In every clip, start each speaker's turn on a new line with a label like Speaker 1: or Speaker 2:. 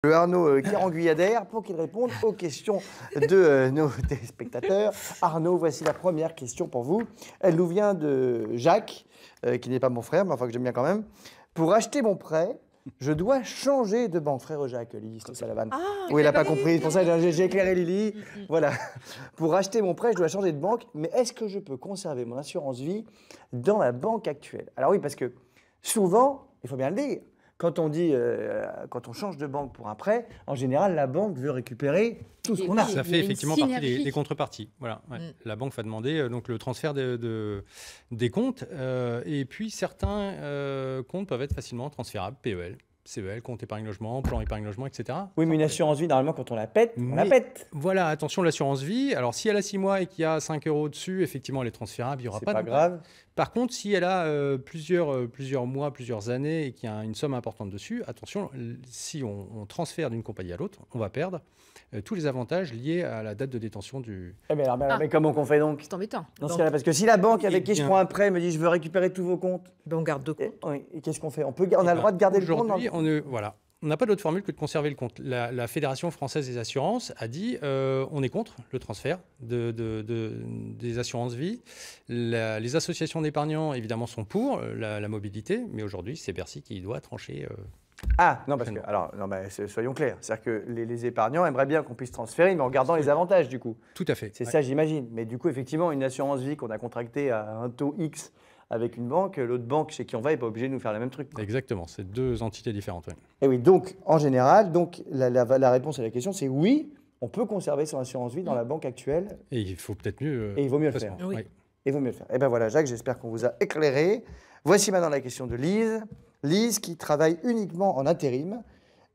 Speaker 1: Le Arnaud Guiranguyadère pour qu'il réponde aux questions de nos téléspectateurs. Arnaud, voici la première question pour vous. Elle nous vient de Jacques, qui n'est pas mon frère, mais enfin que j'aime bien quand même. Pour acheter mon prêt, je dois changer de banque. Frère Jacques, Lily, c'est ça la vanne. Oui, il n'a pas compris, c'est pour ça que j'ai éclairé Lily. Voilà. Pour acheter mon prêt, je dois changer de banque, mais est-ce que je peux conserver mon assurance vie dans la banque actuelle? Alors oui, parce que souvent, il faut bien le dire, quand on dit, quand on change de banque pour un prêt, en général, la banque veut récupérer tout ce qu'on a.
Speaker 2: Ça fait effectivement partie des contreparties. Voilà, ouais. La banque va demander donc le transfert des comptes. Et puis, certains comptes peuvent être facilement transférables, PEL. CEL, compte épargne logement, plan épargne logement, etc.
Speaker 1: Oui, mais une assurance vie, normalement, quand on la pète, on la pète.
Speaker 2: Voilà, attention, l'assurance vie. Alors, si elle a 6 mois et qu'il y a 5 € dessus, effectivement, elle est transférable, il n'y aura pas
Speaker 1: de grave.
Speaker 2: Par contre, si elle a plusieurs mois, plusieurs années et qu'il y a une somme importante dessus, attention, si on transfère d'une compagnie à l'autre, on va perdre tous les avantages liés à la date de détention du...
Speaker 1: Mais comment qu'on fait donc?
Speaker 3: C'est embêtant.
Speaker 1: Dans ce cas-là, parce que si la banque avec qui je prends un prêt me dit je veux récupérer tous vos comptes,
Speaker 3: ben on garde deux comptes.
Speaker 1: Et qu'est-ce qu'on fait? On a le droit de garder le compte?
Speaker 2: Aujourd'hui, on n'a pas d'autre formule que de conserver le compte. La Fédération française des assurances a dit on est contre le transfert des assurances vie. Les associations d'épargnants, évidemment, sont pour la mobilité, mais aujourd'hui, c'est Bercy qui doit trancher.
Speaker 1: Ah, non, parce que, alors, non, mais soyons clairs. C'est-à-dire que les épargnants aimeraient bien qu'on puisse transférer, mais en gardant les avantages, du coup.
Speaker 2: Tout à fait.
Speaker 1: C'est ça, j'imagine. Mais du coup, effectivement, une assurance vie qu'on a contractée à un taux X avec une banque, l'autre banque chez qui on va n'est pas obligée de nous faire le même truc, quoi.
Speaker 2: Exactement, c'est deux entités différentes. Oui.
Speaker 1: Et oui, donc, en général, donc, la réponse à la question, c'est oui, on peut conserver son assurance vie dans la banque actuelle.
Speaker 2: Et il faut peut-être mieux...
Speaker 1: Et il vaut mieux le faire.
Speaker 3: Oui.
Speaker 1: Et il vaut mieux le faire. Et bien voilà, Jacques, j'espère qu'on vous a éclairé. Voici maintenant la question de Lise. Lise, qui travaille uniquement en intérim,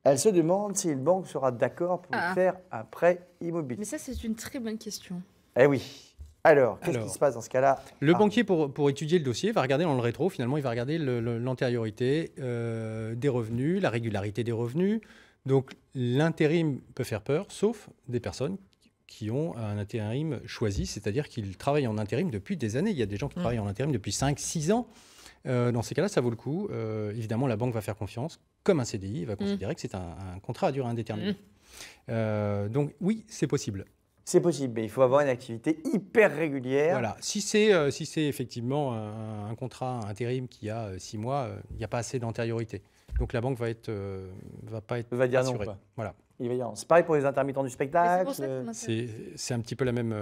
Speaker 1: elle se demande si une banque sera d'accord pour faire un prêt immobilier.
Speaker 3: Mais ça, c'est une très bonne question.
Speaker 1: Eh oui. Alors, qu'est-ce qui se passe dans ce cas-là?
Speaker 2: Le banquier, pour étudier le dossier, va regarder dans le rétro. Finalement, il va regarder l'antériorité des revenus, la régularité des revenus. Donc, l'intérim peut faire peur, sauf des personnes qui ont un intérim choisi, c'est-à-dire qu'ils travaillent en intérim depuis des années. Il y a des gens qui travaillent en intérim depuis 5-6 ans. Dans ces cas-là, ça vaut le coup. Évidemment, la banque va faire confiance, comme un CDI, il va considérer que c'est un contrat à durée indéterminée. Donc oui, c'est possible.
Speaker 1: C'est possible, mais il faut avoir une activité hyper régulière.
Speaker 2: Voilà. Si c'est effectivement un contrat intérim qui a 6 mois, il n'y a pas assez d'antériorité. Donc la banque va pas être
Speaker 1: va dire
Speaker 2: assurée.
Speaker 1: non, quoi.
Speaker 2: Voilà.
Speaker 1: C'est pareil pour les intermittents du spectacle.
Speaker 2: C'est un petit peu la même...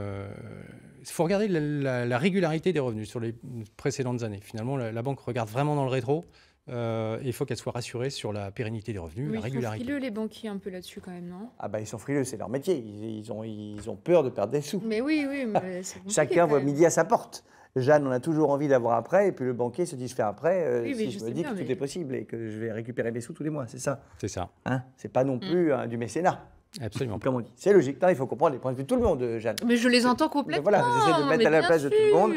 Speaker 2: Il faut regarder la régularité des revenus sur les précédentes années. Finalement, la banque regarde vraiment dans le rétro. Et il faut qu'elle soit rassurée sur la pérennité des revenus, la régularité.
Speaker 3: Ils sont frileux, les banquiers, un peu là-dessus quand même, non?
Speaker 1: Ah bah ils sont frileux, c'est leur métier. Ils ont peur de perdre des sous.
Speaker 3: Mais oui, mais c'est
Speaker 1: chacun voit midi à sa porte. Jeanne, on a toujours envie d'avoir un prêt, et puis le banquier se dit je fais un prêt, si je me dis que tout est possible et que je vais récupérer mes sous tous les mois, c'est ça?
Speaker 2: C'est ça.
Speaker 1: Hein, c'est pas non plus du mécénat.
Speaker 2: Absolument.
Speaker 1: Comme on dit. C'est logique. Il faut comprendre les points de vue de tout le monde, Jeanne.
Speaker 3: Mais je les entends complètement.
Speaker 1: Voilà, j'essaie de mettre à la place de tout le monde.